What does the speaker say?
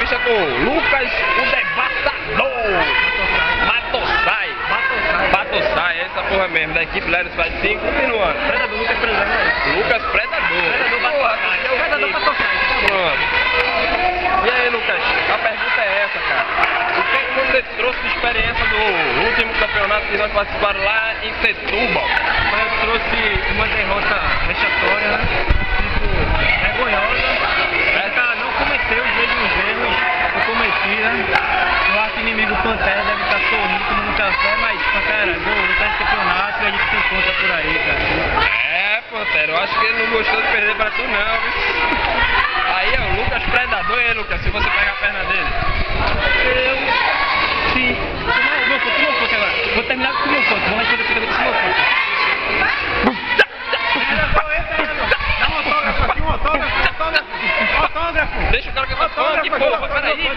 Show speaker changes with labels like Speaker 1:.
Speaker 1: entrevista com Lucas, o Devastador. Matossai, essa porra mesmo, da equipe Leros faz 5, continuando.
Speaker 2: Predador, Lucas Predador.
Speaker 1: Lucas Predador.
Speaker 2: Predador Matossai. É o Predador Matossai.
Speaker 1: Pronto. E aí, Lucas, a pergunta é essa, cara. O que você trouxe de experiência do último campeonato que nós participaram lá em Setúbal?
Speaker 2: Eu trouxe uma derrota vexatória, né? Tipo, vergonhosa. O cara não cometeu os mesmos erros que eu cometi, né? Eu acho que o inimigo Pantera deve estar sorrindo, tomando café, mas Pantera, vou lutar esse campeonato e a gente se encontra por aí, cara.
Speaker 1: É, Pantera, eu acho que ele não gostou de perder pra tu não, viu? Aí é o Lucas Predador, e aí, Lucas, se você pegar a perna dele?
Speaker 2: Sim. Meu ponto agora. Vou terminar com o meu ponto. Vamos responder a pergunta com o meu ponto. Dá um autógrafo aqui, um autógrafo.
Speaker 1: Deixa o cara que eu tô falando, que porra, peraí.